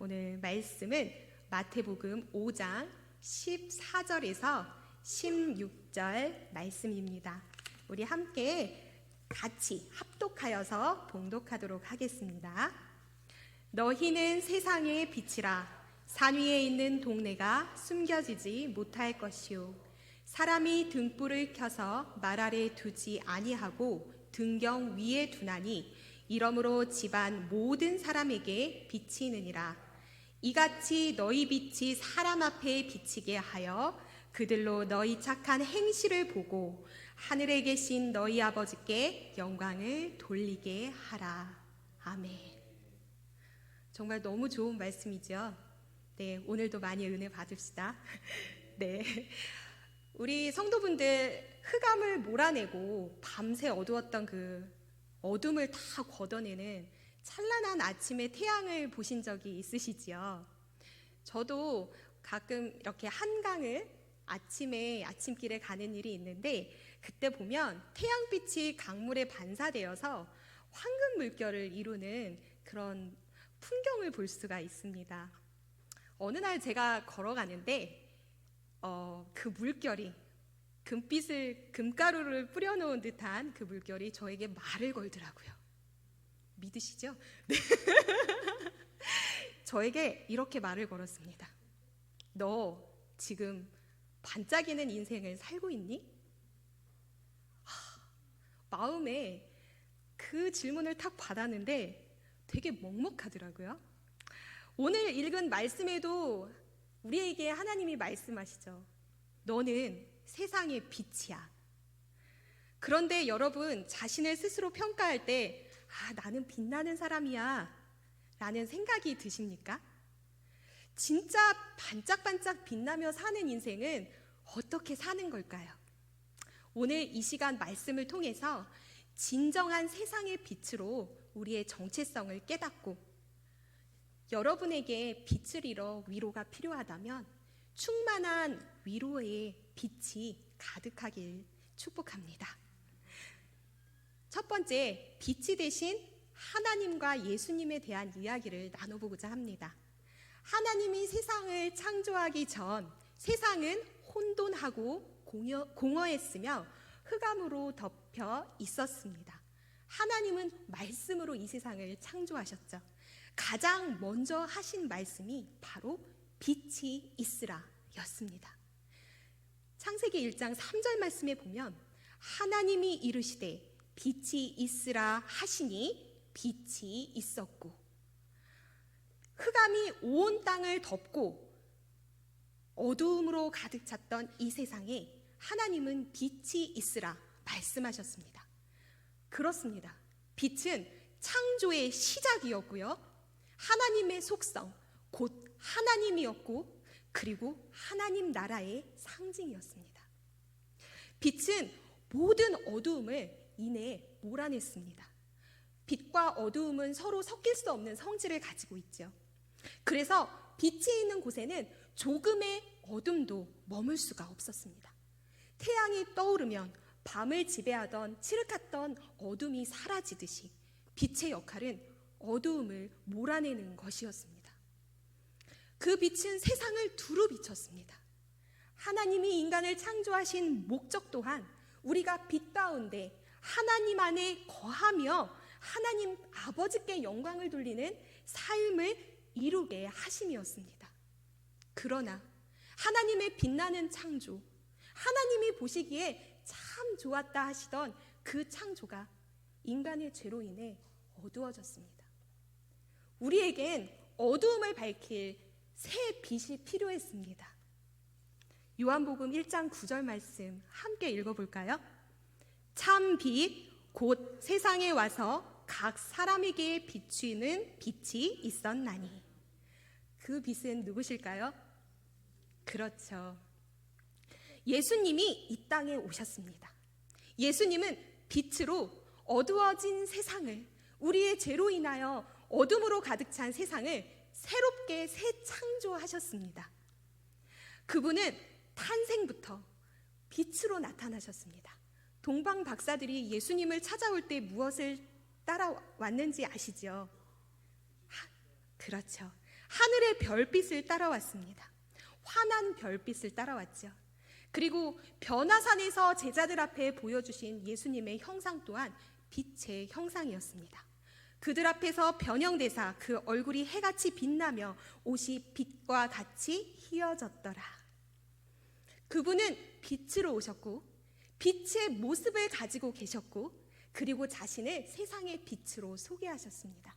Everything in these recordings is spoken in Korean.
오늘 말씀은 마태복음 5장 14절에서 16절 말씀입니다. 우리 함께 같이 합독하여서 봉독하도록 하겠습니다. 너희는 세상의 빛이라. 산 위에 있는 동네가 숨겨지지 못할 것이요, 사람이 등불을 켜서 말 아래 두지 아니하고 등경 위에 두나니 이러므로 집안 모든 사람에게 비치느니라. 이같이 너희 빛이 사람 앞에 비치게 하여 그들로 너희 착한 행실을 보고 하늘에 계신 너희 아버지께 영광을 돌리게 하라. 아멘. 정말 너무 좋은 말씀이죠. 네, 오늘도 많이 은혜 받읍시다. 네, 우리 성도분들 흑암을 몰아내고 밤새 어두웠던 그 어둠을 다 걷어내는 찬란한 아침의 태양을 보신 적이 있으시지요? 저도 가끔 이렇게 한강을 아침에 아침길에 가는 일이 있는데, 그때 보면 태양빛이 강물에 반사되어서 황금 물결을 이루는 그런 풍경을 볼 수가 있습니다. 어느 날 제가 걸어가는데 그 물결이 금가루를 뿌려놓은 듯한 그 물결이 저에게 말을 걸더라고요. 믿으시죠? 네. 저에게 이렇게 말을 걸었습니다. 너 지금 반짝이는 인생을 살고 있니? 마음에 그 질문을 탁 받았는데 되게 먹먹하더라고요. 오늘 읽은 말씀에도 우리에게 하나님이 말씀하시죠. 너는 세상의 빛이야. 그런데 여러분, 자신을 스스로 평가할 때 나는 빛나는 사람이야 라는 생각이 드십니까? 진짜 반짝반짝 빛나며 사는 인생은 어떻게 사는 걸까요? 오늘 이 시간 말씀을 통해서 진정한 세상의 빛으로 우리의 정체성을 깨닫고, 여러분에게 빛을 잃어 위로가 필요하다면 충만한 위로의 빛이 가득하길 축복합니다. 첫 번째, 빛이 되신 하나님과 예수님에 대한 이야기를 나눠보고자 합니다. 하나님이 세상을 창조하기 전 세상은 혼돈하고 공허했으며 흑암으로 덮여 있었습니다. 하나님은 말씀으로 이 세상을 창조하셨죠. 가장 먼저 하신 말씀이 바로 빛이 있으라 였습니다. 창세기 1장 3절 말씀에 보면 하나님이 이르시되 빛이 있으라 하시니 빛이 있었고, 흑암이 온 땅을 덮고 어두움으로 가득 찼던 이 세상에 하나님은 빛이 있으라 말씀하셨습니다. 그렇습니다. 빛은 창조의 시작이었고요, 하나님의 속성, 곧 하나님이었고, 그리고 하나님 나라의 상징이었습니다. 빛은 모든 어두움을 이내 몰아냈습니다. 빛과 어두움은 서로 섞일 수 없는 성질을 가지고 있죠. 그래서 빛이 있는 곳에는 조금의 어둠도 머물 수가 없었습니다. 태양이 떠오르면 밤을 지배하던 칠흑했던 어둠이 사라지듯이 빛의 역할은 어두움을 몰아내는 것이었습니다. 그 빛은 세상을 두루 비췄습니다. 하나님이 인간을 창조하신 목적 또한 우리가 빛 가운데 하나님 안에 거하며 하나님 아버지께 영광을 돌리는 삶을 이루게 하심이었습니다. 그러나 하나님의 빛나는 창조, 하나님이 보시기에 참 좋았다 하시던 그 창조가 인간의 죄로 인해 어두워졌습니다. 우리에겐 어두움을 밝힐 새 빛이 필요했습니다. 요한복음 1장 9절 말씀 함께 읽어볼까요? 참 빛, 곧 세상에 와서 각 사람에게 비추는 빛이 있었나니. 그 빛은 누구실까요? 그렇죠. 예수님이 이 땅에 오셨습니다. 예수님은 빛으로 어두워진 세상을, 우리의 죄로 인하여 어둠으로 가득 찬 세상을 새롭게 새 창조하셨습니다. 그분은 탄생부터 빛으로 나타나셨습니다. 동방 박사들이 예수님을 찾아올 때 무엇을 따라왔는지 아시죠? 그렇죠. 하늘의 별빛을 따라왔습니다. 환한 별빛을 따라왔죠. 그리고 변화산에서 제자들 앞에 보여주신 예수님의 형상 또한 빛의 형상이었습니다. 그들 앞에서 변형되사 그 얼굴이 해같이 빛나며 옷이 빛과 같이 희어졌더라. 그분은 빛으로 오셨고 빛의 모습을 가지고 계셨고 그리고 자신을 세상의 빛으로 소개하셨습니다.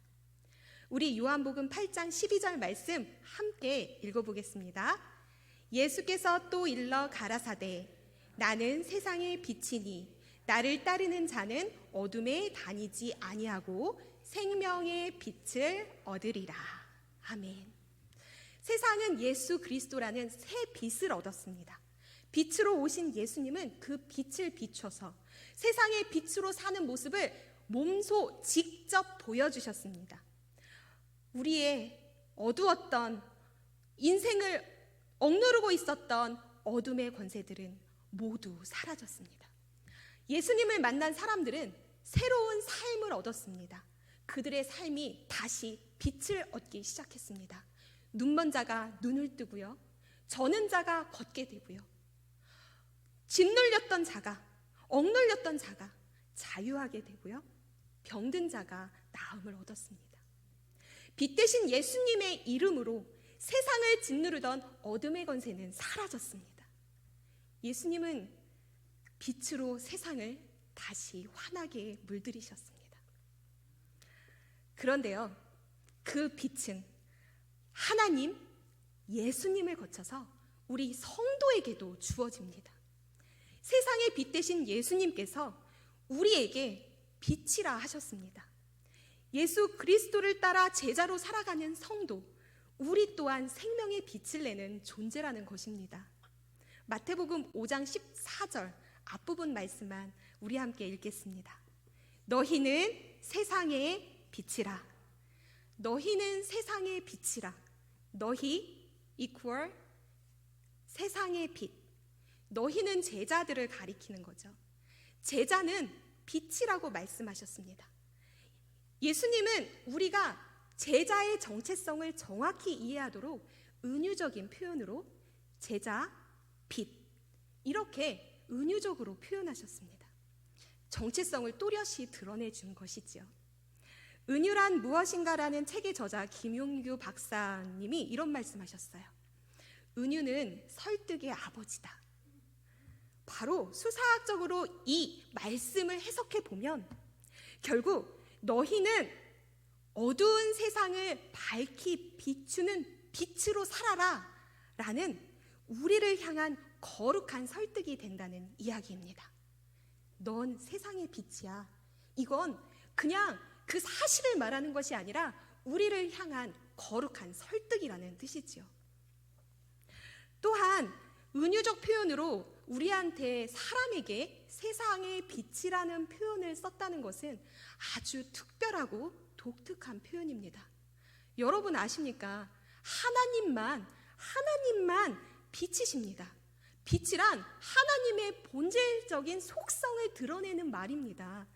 우리 요한복음 8장 12절 말씀 함께 읽어보겠습니다. 예수께서 또 일러 가라사대 나는 세상의 빛이니 나를 따르는 자는 어둠에 다니지 아니하고 생명의 빛을 얻으리라. 아멘. 세상은 예수 그리스도라는 새 빛을 얻었습니다. 빛으로 오신 예수님은 그 빛을 비춰서 세상의 빛으로 사는 모습을 몸소 직접 보여주셨습니다. 우리의 어두웠던 인생을 억누르고 있었던 어둠의 권세들은 모두 사라졌습니다. 예수님을 만난 사람들은 새로운 삶을 얻었습니다. 그들의 삶이 다시 빛을 얻기 시작했습니다. 눈먼 자가 눈을 뜨고요. 저는 자가 걷게 되고요. 짓눌렸던 자가, 억눌렸던 자가 자유하게 되고요. 병든 자가 나음을 얻었습니다. 빛 대신 예수님의 이름으로 세상을 짓누르던 어둠의 권세는 사라졌습니다. 예수님은 빛으로 세상을 다시 환하게 물들이셨습니다. 그런데요, 그 빛은 하나님, 예수님을 거쳐서 우리 성도에게도 주어집니다. 세상의 빛 대신 예수님께서 우리에게 빛이라 하셨습니다. 예수 그리스도를 따라 제자로 살아가는 성도, 우리 또한 생명의 빛을 내는 존재라는 것입니다. 마태복음 5장 14절 앞부분 말씀만 우리 함께 읽겠습니다. 너희는 세상의 빛이라. 너희는 세상의 빛이라. 너희 equal 세상의 빛. 너희는 제자들을 가리키는 거죠. 제자는 빛이라고 말씀하셨습니다. 예수님은 우리가 제자의 정체성을 정확히 이해하도록 은유적인 표현으로 제자, 빛 이렇게 은유적으로 표현하셨습니다. 정체성을 또렷이 드러내준 것이지요. 은유란 무엇인가라는 책의 저자 김용규 박사님이 이런 말씀하셨어요. 은유는 설득의 아버지다. 바로 수사학적으로 이 말씀을 해석해 보면 결국 너희는 어두운 세상을 밝히 비추는 빛으로 살아라 라는 우리를 향한 거룩한 설득이 된다는 이야기입니다. 넌 세상의 빛이야. 이건 그냥 그 사실을 말하는 것이 아니라 우리를 향한 거룩한 설득이라는 뜻이지요. 또한 은유적 표현으로 우리한테 사람에게 세상의 빛이라는 표현을 썼다는 것은 아주 특별하고 독특한 표현입니다. 여러분 아십니까? 하나님만 빛이십니다. 빛이란 하나님의 본질적인 속성을 드러내는 말입니다.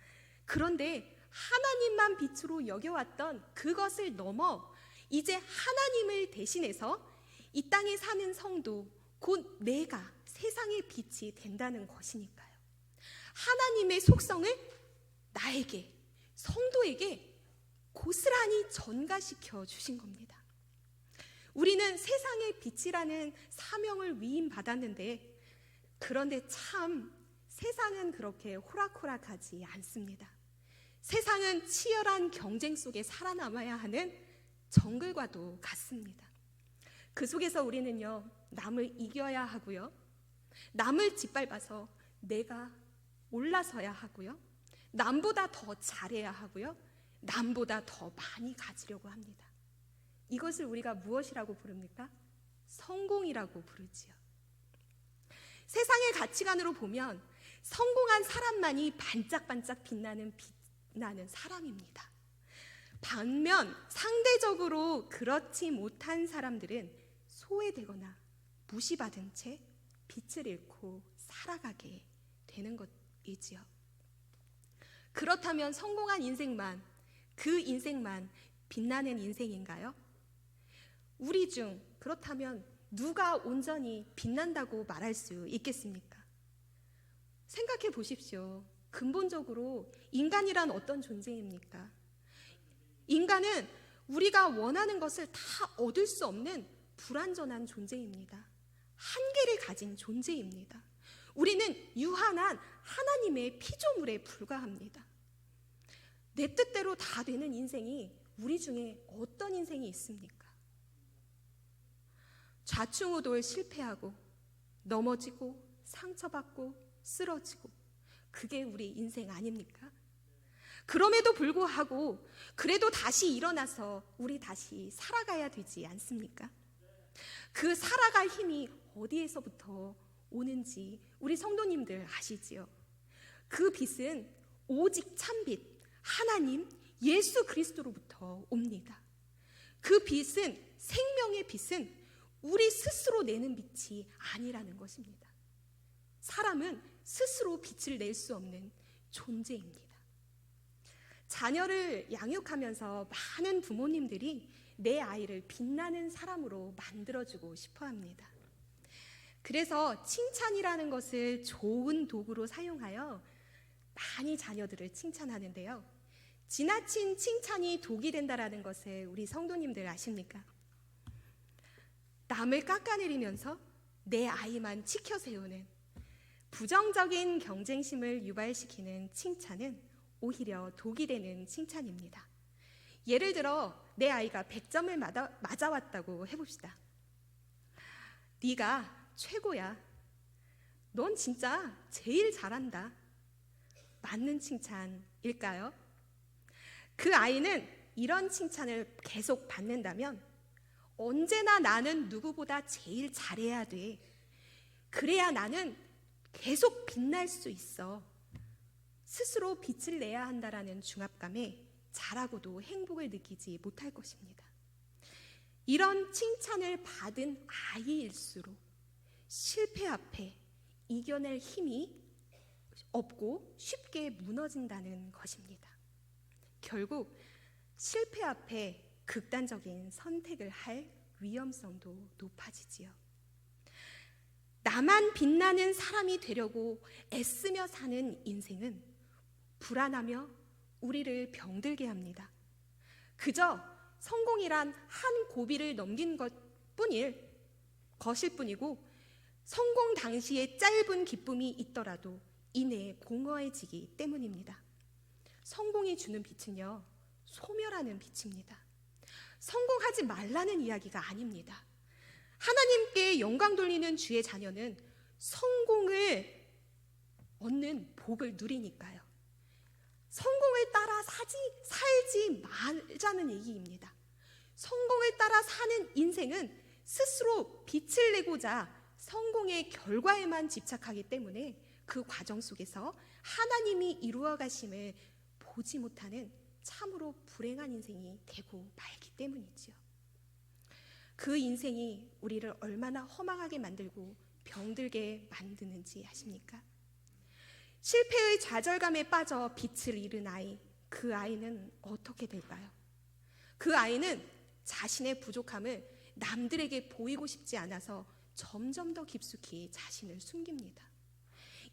그런데 하나님만 빛으로 여겨왔던 그것을 넘어 이제 하나님을 대신해서 이 땅에 사는 성도, 곧 내가 세상의 빛이 된다는 것이니까요. 하나님의 속성을 나에게, 성도에게 고스란히 전가시켜 주신 겁니다. 우리는 세상의 빛이라는 사명을 위임받았는데 그런데 참 세상은 그렇게 호락호락하지 않습니다. 세상은 치열한 경쟁 속에 살아남아야 하는 정글과도 같습니다. 그 속에서 우리는요, 남을 이겨야 하고요, 남을 짓밟아서 내가 올라서야 하고요, 남보다 더 잘해야 하고요, 남보다 더 많이 가지려고 합니다. 이것을 우리가 무엇이라고 부릅니까? 성공이라고 부르지요. 세상의 가치관으로 보면 성공한 사람만이 반짝반짝 빛나는 사람입니다. 반면 상대적으로 그렇지 못한 사람들은 소외되거나 무시받은 채 빛을 잃고 살아가게 되는 것이지요. 그렇다면 성공한 인생만, 그 인생만 빛나는 인생인가요? 우리 중 그렇다면 누가 온전히 빛난다고 말할 수 있겠습니까? 생각해 보십시오. 근본적으로 인간이란 어떤 존재입니까? 인간은 우리가 원하는 것을 다 얻을 수 없는 불완전한 존재입니다. 한계를 가진 존재입니다. 우리는 유한한 하나님의 피조물에 불과합니다. 내 뜻대로 다 되는 인생이 우리 중에 어떤 인생이 있습니까? 좌충우돌 실패하고 넘어지고 상처받고 쓰러지고, 그게 우리 인생 아닙니까? 그럼에도 불구하고 그래도 다시 일어나서 우리 다시 살아가야 되지 않습니까? 그 살아갈 힘이 어디에서부터 오는지 우리 성도님들 아시지요? 그 빛은 오직 참빛 하나님 예수 그리스도로부터 옵니다. 그 빛은, 생명의 빛은 우리 스스로 내는 빛이 아니라는 것입니다. 사람은 스스로 빛을 낼 수 없는 존재입니다. 자녀를 양육하면서 많은 부모님들이 내 아이를 빛나는 사람으로 만들어주고 싶어 합니다. 그래서 칭찬이라는 것을 좋은 도구로 사용하여 많이 자녀들을 칭찬하는데요. 지나친 칭찬이 독이 된다는 것을 우리 성도님들 아십니까? 남을 깎아내리면서 내 아이만 치켜 세우는 부정적인 경쟁심을 유발시키는 칭찬은 오히려 독이 되는 칭찬입니다. 예를 들어 내 아이가 100점을 맞아왔다고 해봅시다. 네가 최고야. 넌 진짜 제일 잘한다. 맞는 칭찬일까요? 그 아이는 이런 칭찬을 계속 받는다면 언제나 나는 누구보다 제일 잘해야 돼. 그래야 나는 계속 빛날 수 있어. 스스로 빛을 내야 한다라는 중압감에 자라고도 행복을 느끼지 못할 것입니다. 이런 칭찬을 받은 아이일수록 실패 앞에 이겨낼 힘이 없고 쉽게 무너진다는 것입니다. 결국 실패 앞에 극단적인 선택을 할 위험성도 높아지지요. 나만 빛나는 사람이 되려고 애쓰며 사는 인생은 불안하며 우리를 병들게 합니다. 그저 성공이란 한 고비를 넘긴 것일 뿐이고, 성공 당시에 짧은 기쁨이 있더라도 이내에 공허해지기 때문입니다. 성공이 주는 빛은요, 소멸하는 빛입니다. 성공하지 말라는 이야기가 아닙니다. 하나님께 영광 돌리는 주의 자녀는 성공을 얻는 복을 누리니까요. 성공을 따라 살지 말자는 얘기입니다. 성공을 따라 사는 인생은 스스로 빛을 내고자 성공의 결과에만 집착하기 때문에 그 과정 속에서 하나님이 이루어 가심을 보지 못하는 참으로 불행한 인생이 되고 말기 때문이지요. 그 인생이 우리를 얼마나 허망하게 만들고 병들게 만드는지 아십니까? 실패의 좌절감에 빠져 빛을 잃은 아이, 그 아이는 어떻게 될까요? 그 아이는 자신의 부족함을 남들에게 보이고 싶지 않아서 점점 더 깊숙이 자신을 숨깁니다.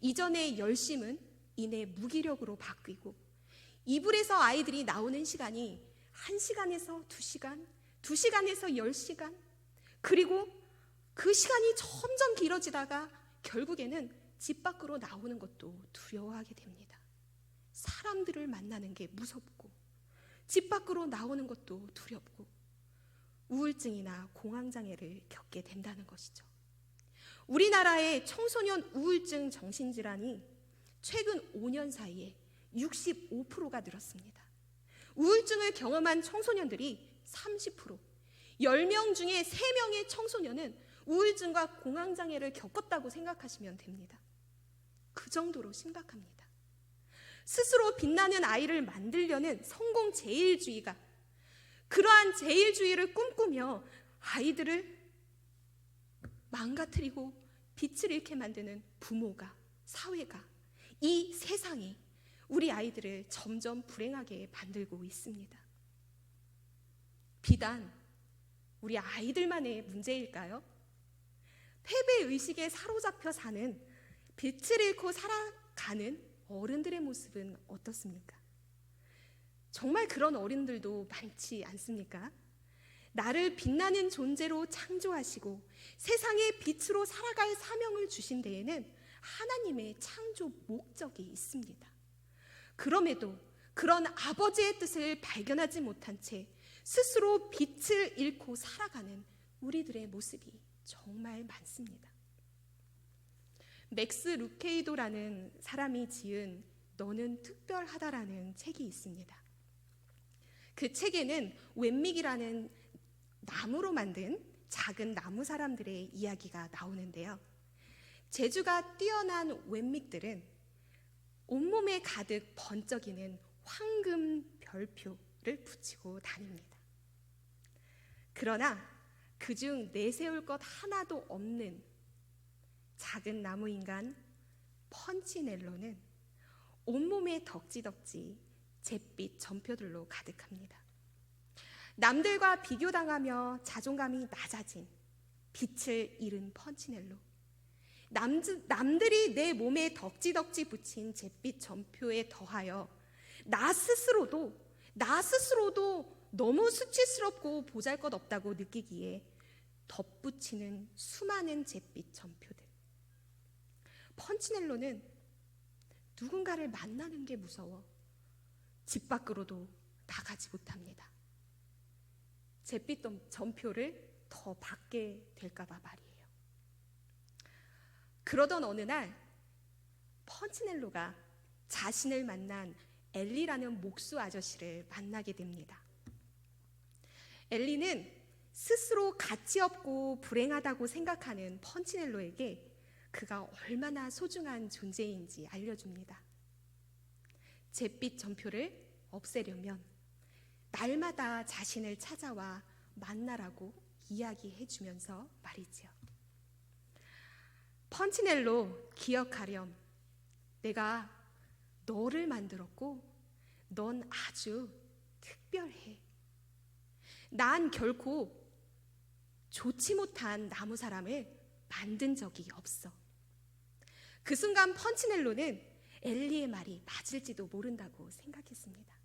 이전의 열심은 이내 무기력으로 바뀌고, 이불에서 아이들이 나오는 시간이 1시간에서 2시간, 2시간에서 10시간, 그리고 그 시간이 점점 길어지다가 결국에는 집 밖으로 나오는 것도 두려워하게 됩니다. 사람들을 만나는 게 무섭고, 집 밖으로 나오는 것도 두렵고, 우울증이나 공황장애를 겪게 된다는 것이죠. 우리나라의 청소년 우울증 정신질환이 최근 5년 사이에 65%가 늘었습니다. 우울증을 경험한 청소년들이 30%, 10명 중에 3명의 청소년은 우울증과 공황장애를 겪었다고 생각하시면 됩니다. 그 정도로 심각합니다. 스스로 빛나는 아이를 만들려는 성공 제일주의가, 그러한 제일주의를 꿈꾸며 아이들을 망가뜨리고 빛을 잃게 만드는 부모가, 사회가, 이 세상이 우리 아이들을 점점 불행하게 만들고 있습니다. 비단 우리 아이들만의 문제일까요? 패배의식에 사로잡혀 사는, 빛을 잃고 살아가는 어른들의 모습은 어떻습니까? 정말 그런 어른들도 많지 않습니까? 나를 빛나는 존재로 창조하시고 세상의 빛으로 살아갈 사명을 주신 데에는 하나님의 창조 목적이 있습니다. 그럼에도 그런 아버지의 뜻을 발견하지 못한 채 스스로 빛을 잃고 살아가는 우리들의 모습이 정말 많습니다. 맥스 루케이도라는 사람이 지은 너는 특별하다라는 책이 있습니다. 그 책에는 웬믹이라는 나무로 만든 작은 나무 사람들의 이야기가 나오는데요. 재주가 뛰어난 웬믹들은 온몸에 가득 번쩍이는 황금 별표를 붙이고 다닙니다. 그러나 그중 내세울 것 하나도 없는 작은 나무인간 펀치넬로는 온몸에 덕지덕지 잿빛 점표들로 가득합니다. 남들과 비교당하며 자존감이 낮아진 빛을 잃은 펀치넬로, 남들이 내 몸에 덕지덕지 붙인 잿빛 점표에 더하여 나 스스로도 너무 수치스럽고 보잘것없다고 느끼기에 덧붙이는 수많은 잿빛 점표들. 펀치넬로는 누군가를 만나는 게 무서워 집 밖으로도 나가지 못합니다. 잿빛 점표를 더 받게 될까 봐 말이에요. 그러던 어느 날 펀치넬로가 자신을 만난 엘리라는 목수 아저씨를 만나게 됩니다. 엘리는 스스로 가치 없고 불행하다고 생각하는 펀치넬로에게 그가 얼마나 소중한 존재인지 알려줍니다. 잿빛 점표를 없애려면 날마다 자신을 찾아와 만나라고 이야기해주면서 말이지요. 펀치넬로, 기억하렴. 내가 너를 만들었고 넌 아주 특별해. 난 결코 좋지 못한 나무 사람을 만든 적이 없어. 그 순간 펀치넬로는 엘리의 말이 맞을지도 모른다고 생각했습니다.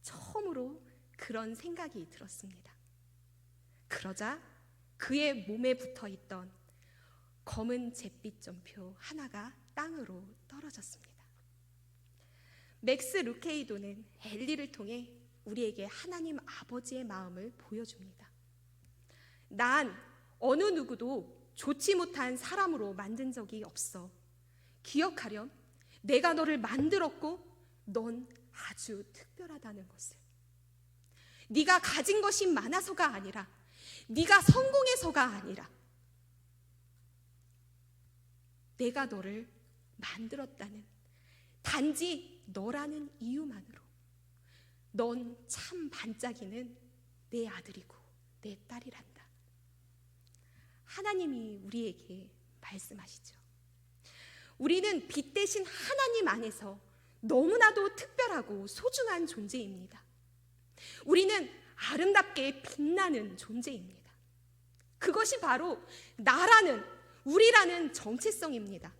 처음으로 그런 생각이 들었습니다. 그러자 그의 몸에 붙어있던 검은 잿빛 점표 하나가 땅으로 떨어졌습니다. 맥스 루케이도는 엘리를 통해 우리에게 하나님 아버지의 마음을 보여줍니다. 난 어느 누구도 좋지 못한 사람으로 만든 적이 없어. 기억하렴. 내가 너를 만들었고 넌 아주 특별하다는 것을. 네가 가진 것이 많아서가 아니라, 네가 성공해서가 아니라 내가 너를 만들었다는 단지 너라는 이유만으로 넌 참 반짝이는 내 아들이고 내 딸이란다. 하나님이 우리에게 말씀하시죠. 우리는 빛 대신 하나님 안에서 너무나도 특별하고 소중한 존재입니다. 우리는 아름답게 빛나는 존재입니다. 그것이 바로 나라는, 우리라는 정체성입니다.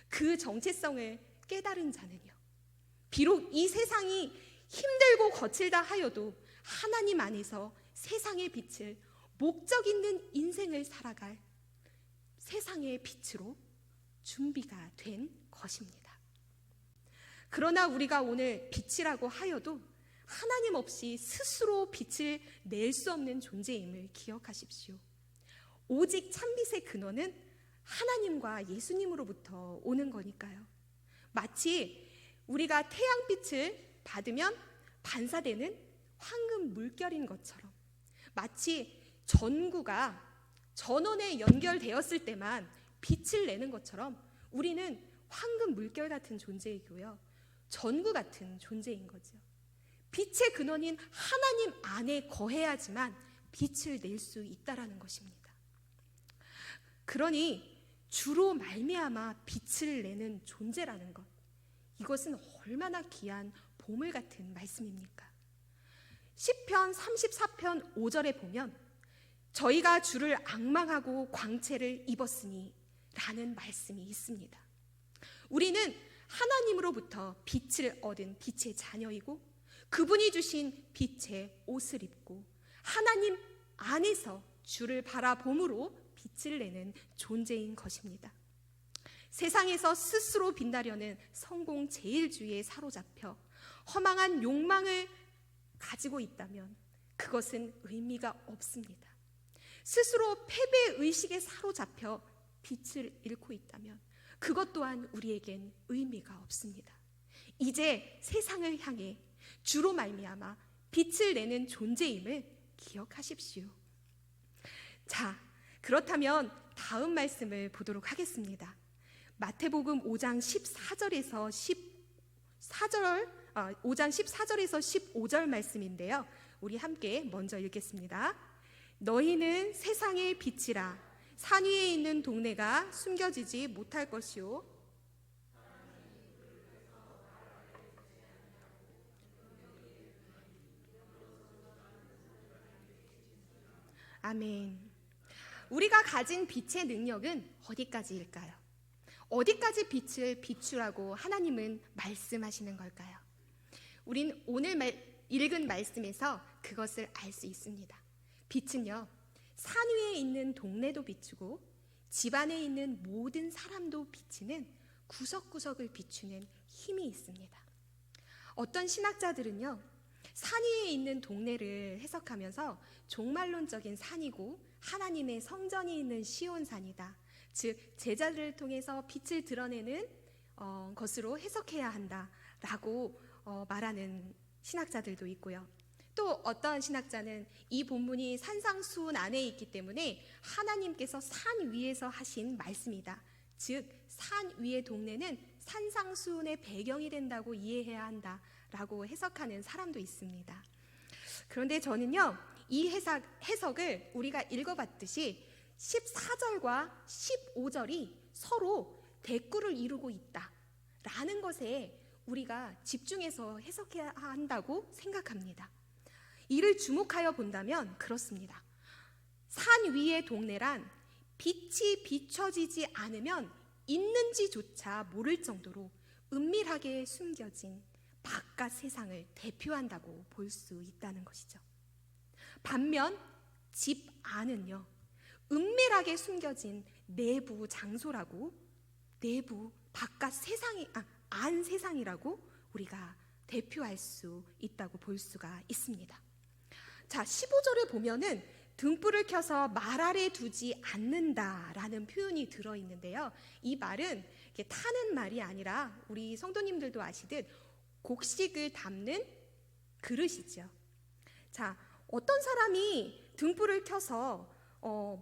그 정체성을 깨달은 자는요, 비록 이 세상이 힘들고 거칠다 하여도 하나님 안에서 세상의 빛을, 목적 있는 인생을 살아갈 세상의 빛으로 준비가 된 것입니다. 그러나 우리가 오늘 빛이라고 하여도 하나님 없이 스스로 빛을 낼 수 없는 존재임을 기억하십시오. 오직 참빛의 근원은 하나님과 예수님으로부터 오는 거니까요. 마치 우리가 태양빛을 받으면 반사되는 황금 물결인 것처럼, 마치 전구가 전원에 연결되었을 때만 빛을 내는 것처럼 우리는 황금 물결 같은 존재이고요, 전구 같은 존재인 거죠. 빛의 근원인 하나님 안에 거해야지만 빛을 낼 수 있다라는 것입니다. 그러니 주로 말미암아 빛을 내는 존재라는 것, 이것은 얼마나 귀한 보물 같은 말씀입니까? 시편 34편 5절에 보면 저희가 주를 앙망하고 광채를 입었으니 라는 말씀이 있습니다. 우리는 하나님으로부터 빛을 얻은 빛의 자녀이고 그분이 주신 빛의 옷을 입고 하나님 안에서 주를 바라봄으로 빛을 내는 존재인 것입니다. 세상에서 스스로 빛나려는 성공 제일주의에 사로잡혀 허망한 욕망을 가지고 있다면 그것은 의미가 없습니다. 스스로 패배의식에 사로잡혀 빛을 잃고 있다면 그것 또한 우리에겐 의미가 없습니다. 이제 세상을 향해 주로 말미암아 빛을 내는 존재임을 기억하십시오. 자, 그렇다면 다음 말씀을 보도록 하겠습니다. 마태복음 5장 14절에서 15절 말씀인데요. 우리 함께 먼저 읽겠습니다. 너희는 세상의 빛이라. 산 위에 있는 동네가 숨겨지지 못할 것이요 아멘. 우리가 가진 빛의 능력은 어디까지일까요? 어디까지 빛을 비추라고 하나님은 말씀하시는 걸까요? 우린 오늘 읽은 말씀에서 그것을 알 수 있습니다. 빛은요, 산 위에 있는 동네도 비추고 집 안에 있는 모든 사람도 비치는 구석구석을 비추는 힘이 있습니다. 어떤 신학자들은요, 산 위에 있는 동네를 해석하면서 종말론적인 산이고 하나님의 성전이 있는 시온산이다. 즉 제자들을 통해서 빛을 드러내는 것으로 해석해야 한다라고 말하는 신학자들도 있고요. 또 어떤 신학자는 이 본문이 산상수훈 안에 있기 때문에 하나님께서 산 위에서 하신 말씀이다. 즉 산 위의 동네는 산상수훈의 배경이 된다고 이해해야 한다라고 해석하는 사람도 있습니다. 그런데 저는요, 이 해석을 우리가 읽어봤듯이 14절과 15절이 서로 대꾸를 이루고 있다라는 것에 우리가 집중해서 해석해야 한다고 생각합니다. 이를 주목하여 본다면 그렇습니다. 산 위의 동네란 빛이 비춰지지 않으면 있는지조차 모를 정도로 은밀하게 숨겨진 바깥 세상을 대표한다고 볼 수 있다는 것이죠. 반면 집 안은요, 은밀하게 숨겨진 내부 장소라고, 내부 바깥 세상이 안 세상이라고 우리가 대표할 수 있다고 볼 수가 있습니다. 자, 15절에 보면은 등불을 켜서 말 아래 두지 않는다라는 표현이 들어있는데요. 이 말은 이렇게 타는 말이 아니라 우리 성도님들도 아시듯 곡식을 담는 그릇이죠. 자, 어떤 사람이 등불을 켜서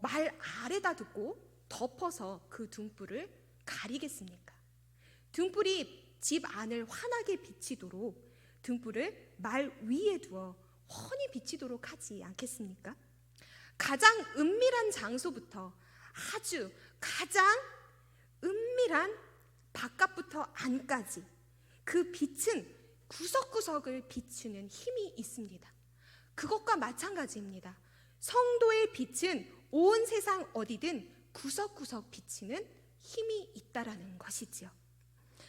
말 아래다 두고 덮어서 그 등불을 가리겠습니까? 등불이 집 안을 환하게 비치도록 등불을 말 위에 두어 훤히 비치도록 하지 않겠습니까? 가장 은밀한 장소부터 아주 가장 은밀한 바깥부터 안까지 그 빛은 구석구석을 비추는 힘이 있습니다. 그것과 마찬가지입니다. 성도의 빛은 온 세상 어디든 구석구석 비치는 힘이 있다라는 것이지요.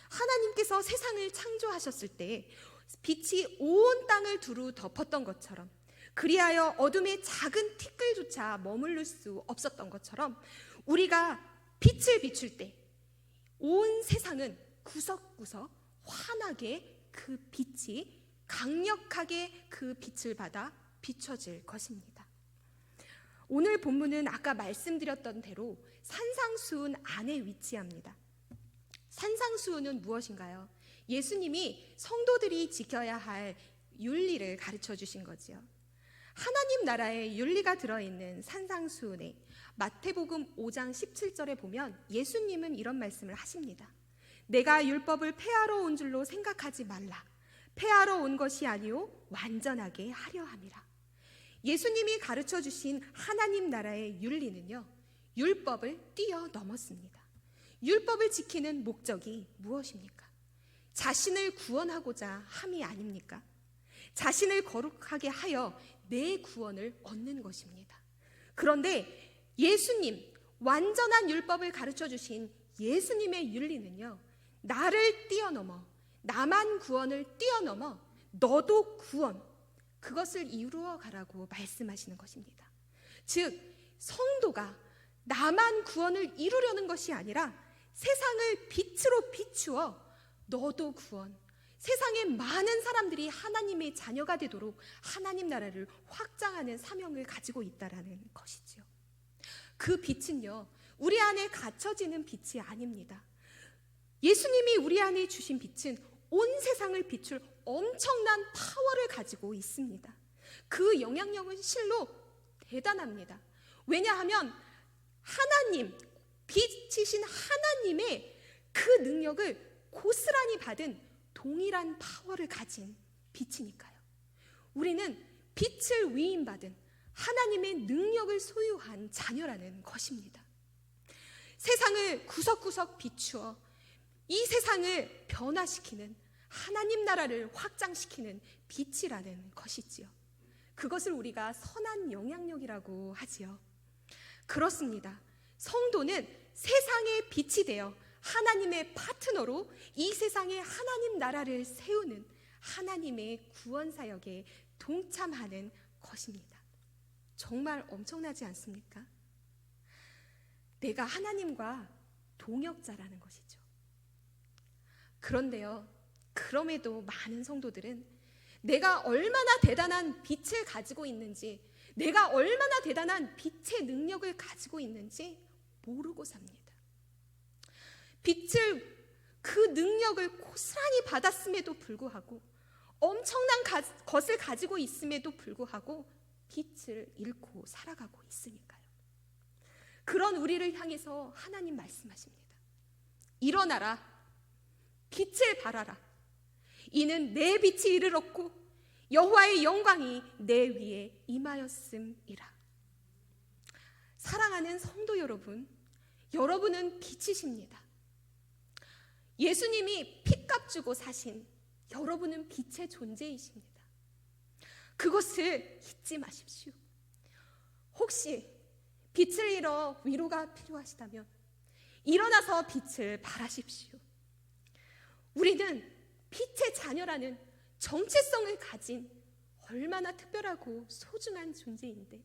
하나님께서 세상을 창조하셨을 때 빛이 온 땅을 두루 덮었던 것처럼, 그리하여 어둠의 작은 티끌조차 머무를 수 없었던 것처럼 우리가 빛을 비출 때 온 세상은 구석구석 환하게 그 빛이 강력하게 그 빛을 받아 비춰질 것입니다. 오늘 본문은 아까 말씀드렸던 대로 산상수훈 안에 위치합니다. 산상수훈은 무엇인가요? 예수님이 성도들이 지켜야 할 윤리를 가르쳐 주신 거지요. 하나님 나라의 윤리가 들어있는 산상수훈에 마태복음 5장 17절에 보면 예수님은 이런 말씀을 하십니다. 내가 율법을 폐하러 온 줄로 생각하지 말라. 폐하러 온 것이 아니오 완전하게 하려 함이라. 예수님이 가르쳐 주신 하나님 나라의 윤리는요, 율법을 뛰어넘었습니다. 율법을 지키는 목적이 무엇입니까? 자신을 구원하고자 함이 아닙니까? 자신을 거룩하게 하여 내 구원을 얻는 것입니다. 그런데 예수님, 완전한 율법을 가르쳐 주신 예수님의 윤리는요, 나를 뛰어넘어, 나만 구원을 뛰어넘어 너도 구원, 그것을 이루어 가라고 말씀하시는 것입니다. 즉, 성도가 나만 구원을 이루려는 것이 아니라 세상을 빛으로 비추어 너도 구원, 세상의 많은 사람들이 하나님의 자녀가 되도록 하나님 나라를 확장하는 사명을 가지고 있다라는 것이지요. 그 빛은요, 우리 안에 갇혀지는 빛이 아닙니다. 예수님이 우리 안에 주신 빛은 온 세상을 비출 엄청난 파워를 가지고 있습니다. 그 영향력은 실로 대단합니다. 왜냐하면 하나님, 빛이신 하나님의 그 능력을 고스란히 받은 동일한 파워를 가진 빛이니까요. 우리는 빛을 위임받은 하나님의 능력을 소유한 자녀라는 것입니다. 세상을 구석구석 비추어 이 세상을 변화시키는 하나님 나라를 확장시키는 빛이라는 것이지요. 그것을 우리가 선한 영향력이라고 하지요. 그렇습니다. 성도는 세상의 빛이 되어 하나님의 파트너로 이 세상에 하나님 나라를 세우는 하나님의 구원 사역에 동참하는 것입니다. 정말 엄청나지 않습니까? 내가 하나님과 동역자라는 것이죠. 그런데요, 그럼에도 많은 성도들은 내가 얼마나 대단한 빛을 가지고 있는지, 내가 얼마나 대단한 빛의 능력을 가지고 있는지 모르고 삽니다. 빛을, 그 능력을 고스란히 받았음에도 불구하고, 엄청난 것을 가지고 있음에도 불구하고 빛을 잃고 살아가고 있으니까요. 그런 우리를 향해서 하나님 말씀하십니다. 일어나라, 빛을 발하라. 이는 내 빛이 이르렀고 여호와의 영광이 내 위에 임하였음이라. 사랑하는 성도 여러분, 여러분은 빛이십니다. 예수님이 핏값 주고 사신 여러분은 빛의 존재이십니다. 그것을 잊지 마십시오. 혹시 빛을 잃어 위로가 필요하시다면 일어나서 빛을 발하십시오. 우리는 빛의 자녀라는 정체성을 가진 얼마나 특별하고 소중한 존재인데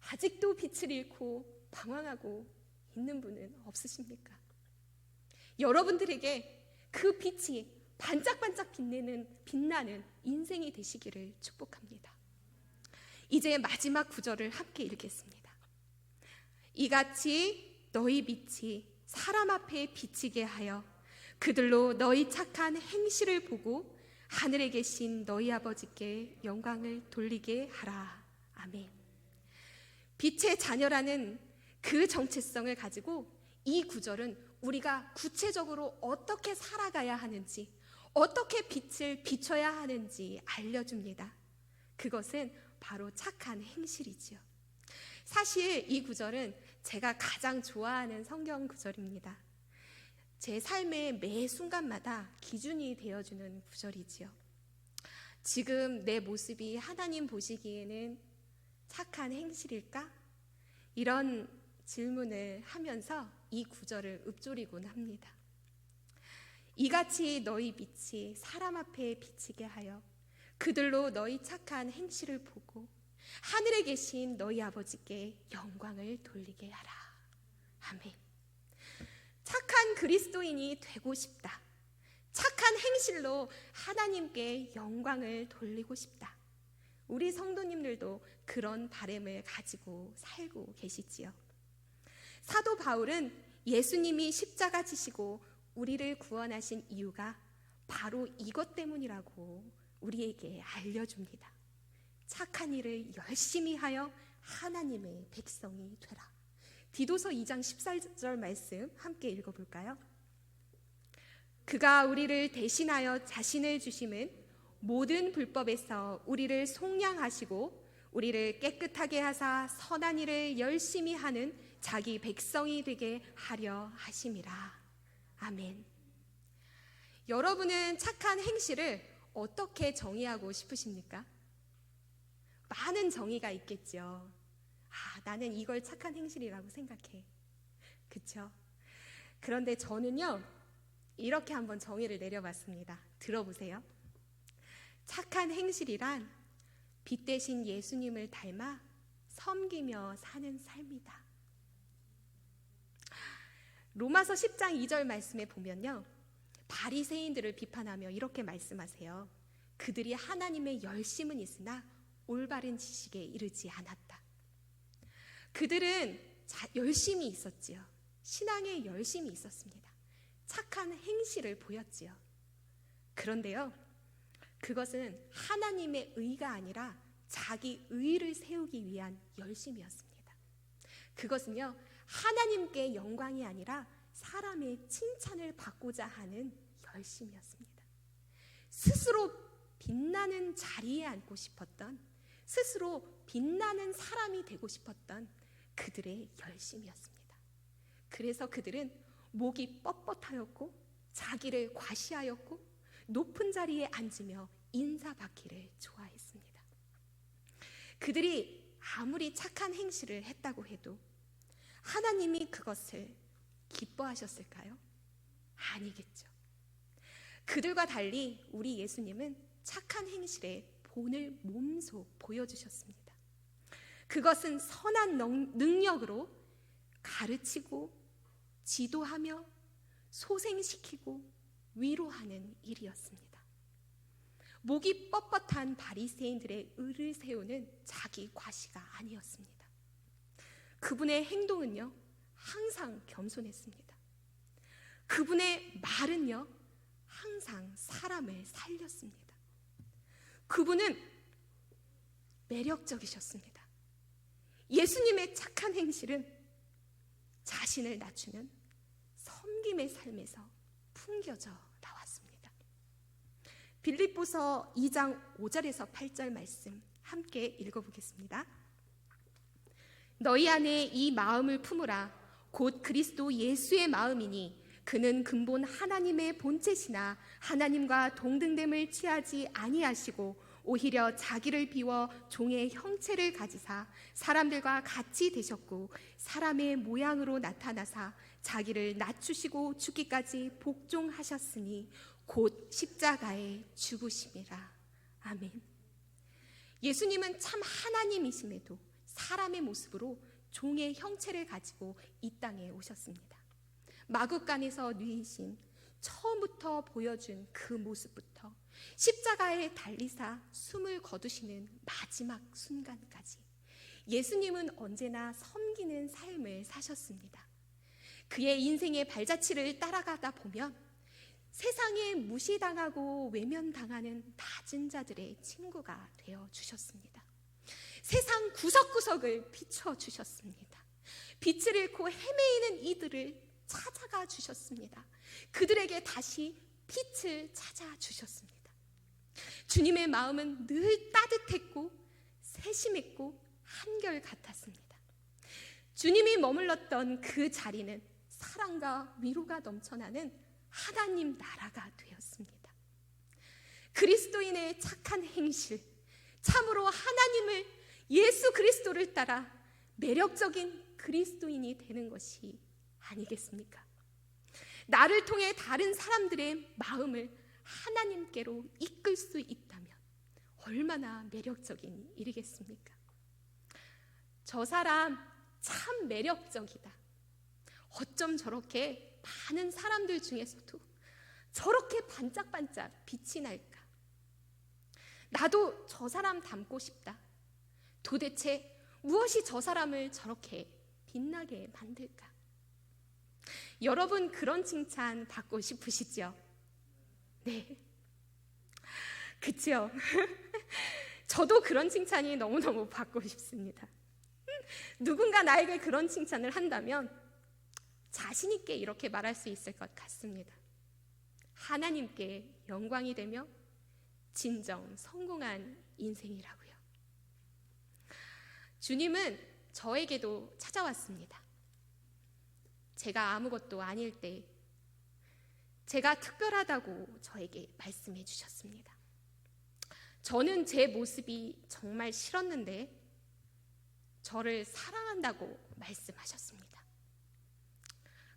아직도 빛을 잃고 방황하고 있는 분은 없으십니까? 여러분들에게 그 빛이 반짝반짝 빛나는 인생이 되시기를 축복합니다. 이제 마지막 구절을 함께 읽겠습니다. 이같이 너희 빛이 사람 앞에 비치게 하여 그들로 너희 착한 행실을 보고 하늘에 계신 너희 아버지께 영광을 돌리게 하라. 아멘. 빛의 자녀라는 그 정체성을 가지고 이 구절은 우리가 구체적으로 어떻게 살아가야 하는지, 어떻게 빛을 비춰야 하는지 알려줍니다. 그것은 바로 착한 행실이지요. 사실 이 구절은 제가 가장 좋아하는 성경 구절입니다. 제 삶의 매 순간마다 기준이 되어주는 구절이지요. 지금 내 모습이 하나님 보시기에는 착한 행실일까? 이런 질문을 하면서 이 구절을 읊조리곤 합니다. 이같이 너희 빛이 사람 앞에 비치게 하여 그들로 너희 착한 행실을 보고 하늘에 계신 너희 아버지께 영광을 돌리게 하라. 아멘. 착한 그리스도인이 되고 싶다. 착한 행실로 하나님께 영광을 돌리고 싶다. 우리 성도님들도 그런 바람을 가지고 살고 계시지요. 사도 바울은 예수님이 십자가 지시고 우리를 구원하신 이유가 바로 이것 때문이라고 우리에게 알려줍니다. 착한 일을 열심히 하여 하나님의 백성이 되라. 디도서 2장 14절 말씀 함께 읽어볼까요? 그가 우리를 대신하여 자신을 주심은 모든 불법에서 우리를 속량하시고 우리를 깨끗하게 하사 선한 일을 열심히 하는 자기 백성이 되게 하려 하심이라. 아멘. 여러분은 착한 행실을 어떻게 정의하고 싶으십니까? 많은 정의가 있겠죠. 나는 이걸 착한 행실이라고 생각해. 그쵸? 그런데 저는요, 이렇게 한번 정의를 내려봤습니다. 들어보세요. 착한 행실이란 빛 대신 예수님을 닮아 섬기며 사는 삶이다. 로마서 10장 2절 말씀에 보면요, 바리새인들을 비판하며 이렇게 말씀하세요. 그들이 하나님의 열심은 있으나 올바른 지식에 이르지 않았다. 그들은 열심이 있었지요. 신앙에 열심이 있었습니다. 착한 행실을 보였지요. 그런데요, 그것은 하나님의 의가 아니라 자기 의를 세우기 위한 열심이었습니다. 그것은요, 하나님께 영광이 아니라 사람의 칭찬을 받고자 하는 열심이었습니다. 스스로 빛나는 자리에 앉고 싶었던, 스스로 빛나는 사람이 되고 싶었던 그들의 열심이었습니다. 그래서 그들은 목이 뻣뻣하였고 자기를 과시하였고 높은 자리에 앉으며 인사받기를 좋아했습니다. 그들이 아무리 착한 행실을 했다고 해도 하나님이 그것을 기뻐하셨을까요? 아니겠죠. 그들과 달리 우리 예수님은 착한 행실의 본을 몸소 보여주셨습니다. 그것은 선한 능력으로 가르치고 지도하며 소생시키고 위로하는 일이었습니다. 목이 뻣뻣한 바리새인들의 의를 세우는 자기 과시가 아니었습니다. 그분의 행동은요, 항상 겸손했습니다. 그분의 말은요, 항상 사람을 살렸습니다. 그분은 매력적이셨습니다. 예수님의 착한 행실은 자신을 낮추는 섬김의 삶에서 풍겨져 나왔습니다. 빌립보서 2장 5절에서 8절 말씀 함께 읽어보겠습니다. 너희 안에 이 마음을 품으라. 곧 그리스도 예수의 마음이니 그는 근본 하나님의 본체시나 하나님과 동등됨을 취하지 아니하시고 오히려 자기를 비워 종의 형체를 가지사 사람들과 같이 되셨고 사람의 모양으로 나타나사 자기를 낮추시고 죽기까지 복종하셨으니 곧 십자가에 죽으심이라. 아멘. 예수님은 참 하나님이심에도 사람의 모습으로 종의 형체를 가지고 이 땅에 오셨습니다. 마구간에서 누이신 처음부터 보여준 그 모습부터 십자가에 달리사 숨을 거두시는 마지막 순간까지 예수님은 언제나 섬기는 삶을 사셨습니다. 그의 인생의 발자취를 따라가다 보면 세상에 무시당하고 외면당하는 낮은 자들의 친구가 되어주셨습니다. 세상 구석구석을 비춰주셨습니다. 빛을 잃고 헤매이는 이들을 찾아가 주셨습니다. 그들에게 다시 빛을 찾아주셨습니다. 주님의 마음은 늘 따뜻했고 세심했고 한결같았습니다. 주님이 머물렀던 그 자리는 사랑과 위로가 넘쳐나는 하나님 나라가 되었습니다. 그리스도인의 착한 행실, 참으로 하나님을, 예수 그리스도를 따라 매력적인 그리스도인이 되는 것이 아니겠습니까? 나를 통해 다른 사람들의 마음을 하나님께로 이끌 수 있다면 얼마나 매력적인 일이겠습니까? 저 사람 참 매력적이다. 어쩜 저렇게 많은 사람들 중에서도 저렇게 반짝반짝 빛이 날까? 나도 저 사람 닮고 싶다. 도대체 무엇이 저 사람을 저렇게 빛나게 만들까? 여러분 그런 칭찬 받고 싶으시죠? 네. 그쵸? 저도 그런 칭찬이 너무너무 받고 싶습니다. 누군가 나에게 그런 칭찬을 한다면 자신 있게 이렇게 말할 수 있을 것 같습니다. 하나님께 영광이 되며 진정 성공한 인생이라고요. 주님은 저에게도 찾아왔습니다. 제가 아무것도 아닐 때 제가 특별하다고 저에게 말씀해 주셨습니다. 저는 제 모습이 정말 싫었는데 저를 사랑한다고 말씀하셨습니다.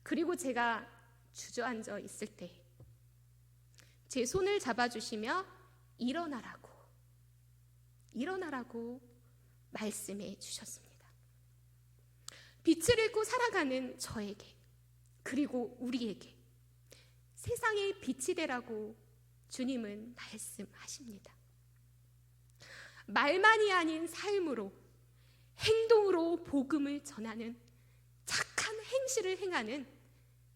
그리고 제가 주저앉아 있을 때 제 손을 잡아주시며 일어나라고 말씀해 주셨습니다. 빛을 잃고 살아가는 저에게, 그리고 우리에게 세상의 빛이 되라고 주님은 말씀하십니다. 말만이 아닌 삶으로, 행동으로 복음을 전하는 착한 행실을 행하는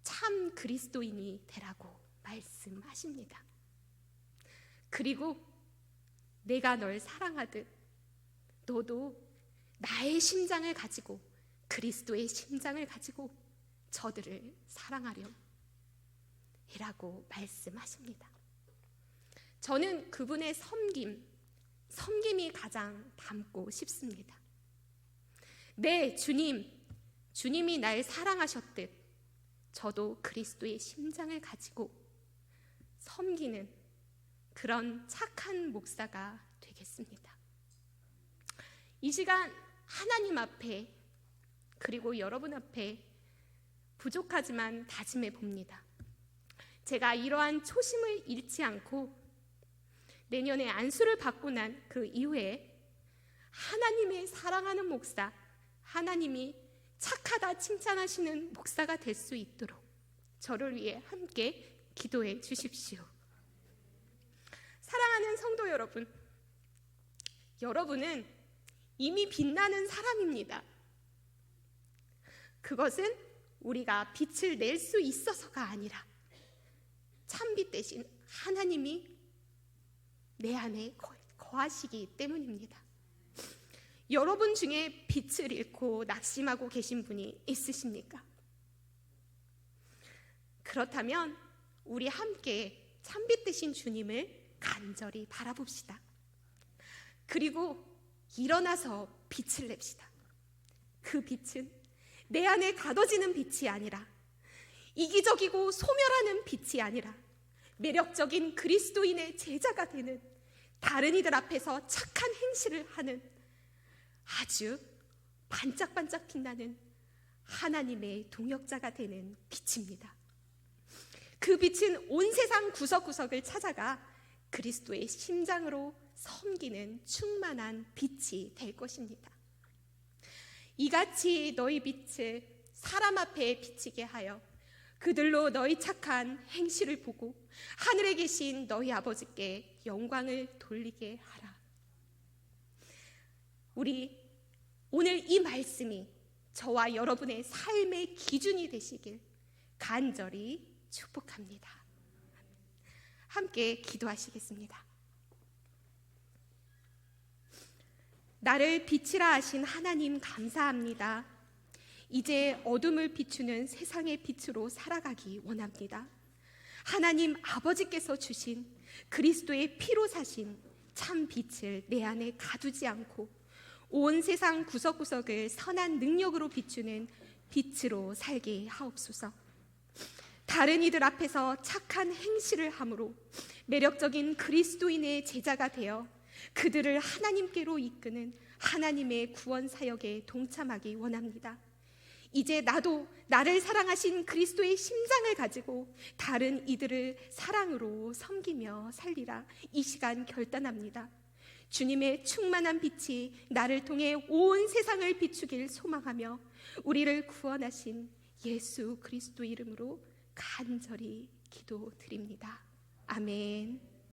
참 그리스도인이 되라고 말씀하십니다. 그리고 내가 널 사랑하듯 너도 나의 심장을 가지고, 그리스도의 심장을 가지고 저들을 사랑하렴 이라고 말씀하십니다. 저는 그분의 섬김이 가장 닮고 싶습니다. 네, 주님이 날 사랑하셨듯 저도 그리스도의 심장을 가지고 섬기는 그런 착한 목사가 되겠습니다. 이 시간 하나님 앞에, 그리고 여러분 앞에 부족하지만 다짐해 봅니다. 제가 이러한 초심을 잃지 않고 내년에 안수를 받고 난 그 이후에 하나님의 사랑하는 목사, 하나님이 착하다 칭찬하시는 목사가 될 수 있도록 저를 위해 함께 기도해 주십시오. 사랑하는 성도 여러분, 여러분은 이미 빛나는 사람입니다. 그것은 우리가 빛을 낼 수 있어서가 아니라 참빛 대신 하나님이 내 안에 거하시기 때문입니다. 여러분 중에 빛을 잃고 낙심하고 계신 분이 있으십니까? 그렇다면 우리 함께 참빛 되신 주님을 간절히 바라봅시다. 그리고 일어나서 빛을 냅시다. 그 빛은 내 안에 가둬지는 빛이 아니라, 이기적이고 소멸하는 빛이 아니라 매력적인 그리스도인의 제자가 되는, 다른 이들 앞에서 착한 행실을 하는 아주 반짝반짝 빛나는 하나님의 동역자가 되는 빛입니다. 그 빛은 온 세상 구석구석을 찾아가 그리스도의 심장으로 섬기는 충만한 빛이 될 것입니다. 이같이 너희 빛을 사람 앞에 비치게 하여 그들로 너희 착한 행실을 보고 하늘에 계신 너희 아버지께 영광을 돌리게 하라. 우리 오늘 이 말씀이 저와 여러분의 삶의 기준이 되시길 간절히 축복합니다. 함께 기도하시겠습니다. 나를 빛이라 하신 하나님 감사합니다. 이제 어둠을 비추는 세상의 빛으로 살아가기 원합니다. 하나님 아버지께서 주신 그리스도의 피로 사신 참 빛을 내 안에 가두지 않고 온 세상 구석구석을 선한 능력으로 비추는 빛으로 살게 하옵소서. 다른 이들 앞에서 착한 행실을 함으로 매력적인 그리스도인의 제자가 되어 그들을 하나님께로 이끄는 하나님의 구원 사역에 동참하기 원합니다. 이제 나도 나를 사랑하신 그리스도의 심장을 가지고 다른 이들을 사랑으로 섬기며 살리라 이 시간 결단합니다. 주님의 충만한 빛이 나를 통해 온 세상을 비추길 소망하며 우리를 구원하신 예수 그리스도 이름으로 간절히 기도드립니다. 아멘.